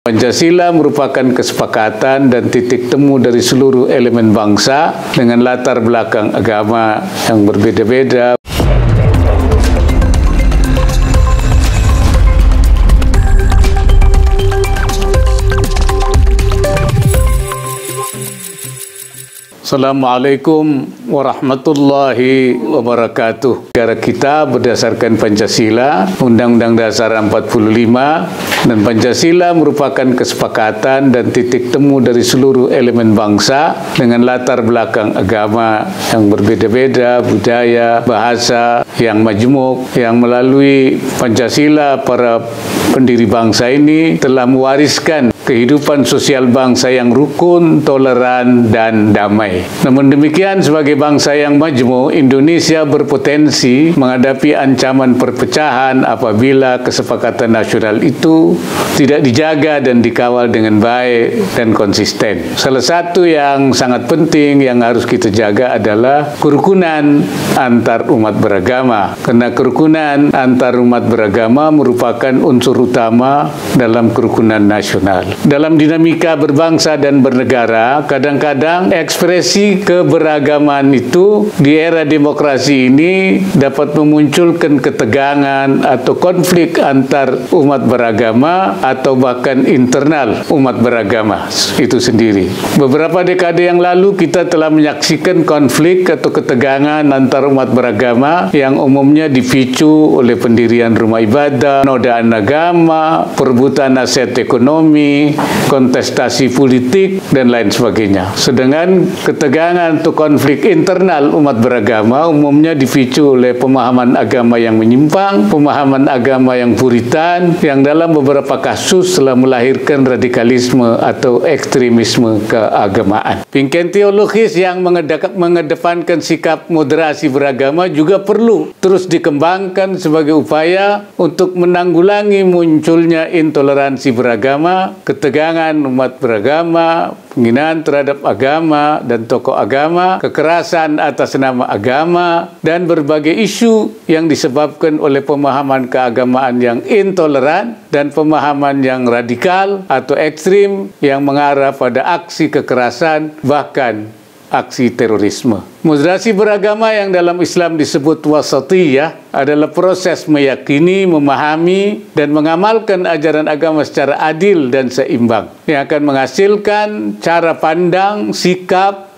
Pancasila merupakan kesepakatan dan titik temu dari seluruh elemen bangsa dengan latar belakang agama yang berbeda-beda. Assalamualaikum warahmatullahi wabarakatuh. Negara kita berdasarkan Pancasila, Undang-Undang Dasar 45, dan Pancasila merupakan kesepakatan dan titik temu dari seluruh elemen bangsa dengan latar belakang agama yang berbeda-beda, budaya, bahasa yang majmuk, yang melalui Pancasila para pendiri bangsa ini telah mewariskan kehidupan sosial bangsa yang rukun, toleran, dan damai. Namun demikian, sebagai bangsa yang majmuk, Indonesia berpotensi menghadapi ancaman perpecahan apabila kesepakatan nasional itu tidak dijaga dan dikawal dengan baik dan konsisten. Salah satu yang sangat penting yang harus kita jaga adalah kerukunan antar umat beragama. Karena kerukunan antar umat beragama merupakan unsur utama dalam kerukunan nasional. Dalam dinamika berbangsa dan bernegara, kadang-kadang ekspresi keberagaman itu di era demokrasi ini dapat memunculkan ketegangan atau konflik antar umat beragama atau bahkan internal umat beragama itu sendiri. Beberapa dekade yang lalu kita telah menyaksikan konflik atau ketegangan antar umat beragama yang umumnya dipicu oleh pendirian rumah ibadah, penodaan agama, perebutan aset ekonomi, kontestasi politik, dan lain sebagainya. Sedangkan ketegangan atau konflik internal umat beragama umumnya dipicu oleh pemahaman agama yang menyimpang, pemahaman agama yang puritan, yang dalam beberapa kasus telah melahirkan radikalisme atau ekstremisme keagamaan. Pingkan teologis yang mengedepankan sikap moderasi beragama juga perlu terus dikembangkan sebagai upaya untuk menanggulangi munculnya intoleransi beragama, ketegangan umat beragama, penghinaan terhadap agama dan tokoh agama, kekerasan atas nama agama, dan berbagai isu yang disebabkan oleh pemahaman keagamaan yang intoleran dan pemahaman yang radikal atau ekstrim yang mengarah pada aksi kekerasan, bahkan aksi terorisme. Moderasi beragama yang dalam Islam disebut wasatiyah adalah proses meyakini, memahami, dan mengamalkan ajaran agama secara adil dan seimbang yang akan menghasilkan cara pandang, sikap,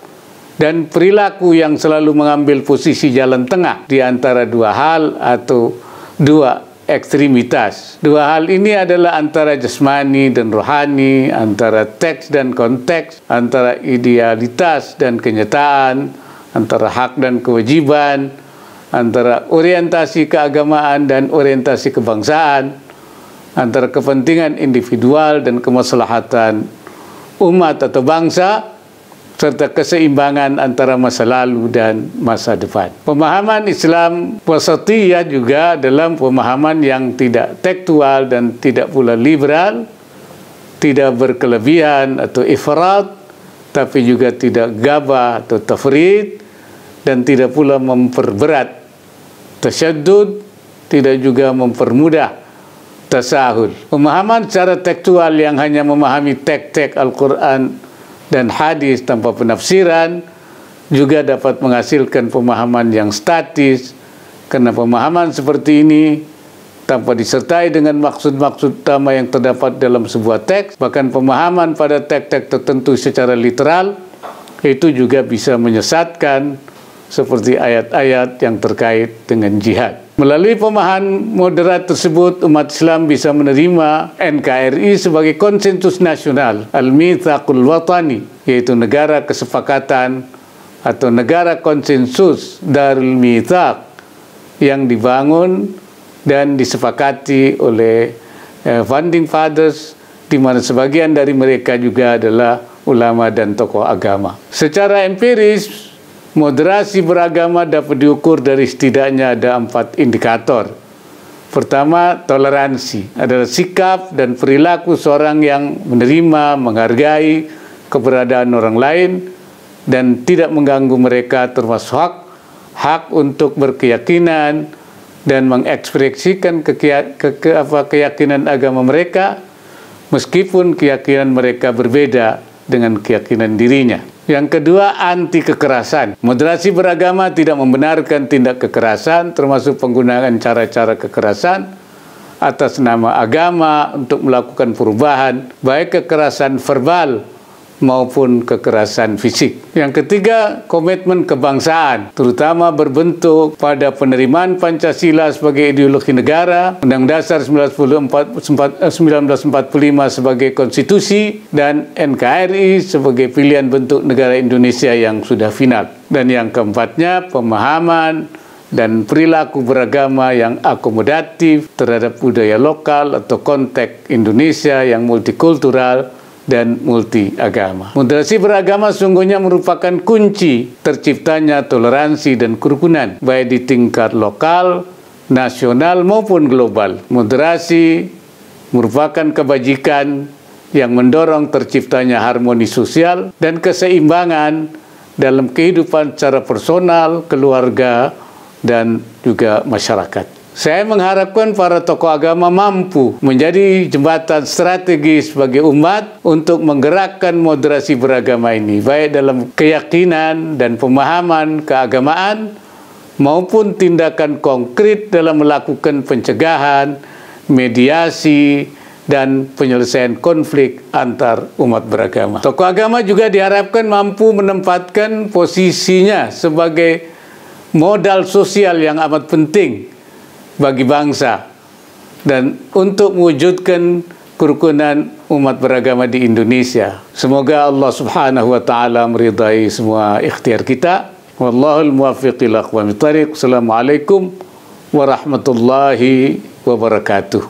dan perilaku yang selalu mengambil posisi jalan tengah di antara dua hal atau dua ekstremitas. Dua hal ini adalah antara jasmani dan rohani, antara teks dan konteks, antara idealitas dan kenyataan, antara hak dan kewajiban, antara orientasi keagamaan dan orientasi kebangsaan, antara kepentingan individual dan kemaslahatan umat atau bangsa, serta keseimbangan antara masa lalu dan masa depan. Pemahaman Islam wasatiyah juga dalam pemahaman yang tidak tekstual dan tidak pula liberal, tidak berkelebihan atau ifrat, tapi juga tidak gabah atau tafrid, dan tidak pula memperberat tasyaddud, tidak juga mempermudah tasahul. Pemahaman secara tekstual yang hanya memahami teks-teks Al-Quran dan hadis tanpa penafsiran juga dapat menghasilkan pemahaman yang statis, karena pemahaman seperti ini tanpa disertai dengan maksud-maksud utama yang terdapat dalam sebuah teks, bahkan pemahaman pada teks-teks tertentu secara literal, itu juga bisa menyesatkan seperti ayat-ayat yang terkait dengan jihad. Melalui pemahaman moderat tersebut, umat Islam bisa menerima NKRI sebagai konsensus nasional, al-mitsaqul watani, yaitu negara kesepakatan atau negara konsensus darul mitsaq yang dibangun dan disepakati oleh founding fathers, di mana sebagian dari mereka juga adalah ulama dan tokoh agama. Secara empiris, moderasi beragama dapat diukur dari setidaknya ada 4 indikator. Pertama, toleransi adalah sikap dan perilaku seorang yang menerima, menghargai keberadaan orang lain dan tidak mengganggu mereka, termasuk hak untuk berkeyakinan dan mengekspresikan keyakinan agama mereka, meskipun keyakinan mereka berbeda dengan keyakinan dirinya. Yang kedua, anti kekerasan. Moderasi beragama tidak membenarkan tindak kekerasan, termasuk penggunaan cara-cara kekerasan atas nama agama untuk melakukan perubahan, baik kekerasan verbal maupun kekerasan fisik. Yang ketiga, komitmen kebangsaan, terutama berbentuk pada penerimaan Pancasila sebagai ideologi negara, Undang-Undang Dasar 1945 sebagai konstitusi, dan NKRI sebagai pilihan bentuk negara Indonesia yang sudah final. Dan yang keempatnya, pemahaman dan perilaku beragama yang akomodatif terhadap budaya lokal atau konteks Indonesia yang multikultural dan multi agama. Moderasi beragama sungguhnya merupakan kunci terciptanya toleransi dan kerukunan, baik di tingkat lokal, nasional maupun global. Moderasi merupakan kebajikan yang mendorong terciptanya harmoni sosial dan keseimbangan dalam kehidupan secara personal, keluarga, dan juga masyarakat. Saya mengharapkan para tokoh agama mampu menjadi jembatan strategis bagi umat untuk menggerakkan moderasi beragama ini, baik dalam keyakinan dan pemahaman keagamaan maupun tindakan konkret dalam melakukan pencegahan, mediasi, dan penyelesaian konflik antar umat beragama. Tokoh agama juga diharapkan mampu menempatkan posisinya sebagai modal sosial yang amat penting bagi bangsa dan untuk mewujudkan kerukunan umat beragama di Indonesia. Semoga Allah Subhanahu wa taala meridai semua ikhtiar kita. Wallahul muwaffiq ila aqwamit thariq. Assalamualaikum warahmatullahi wabarakatuh.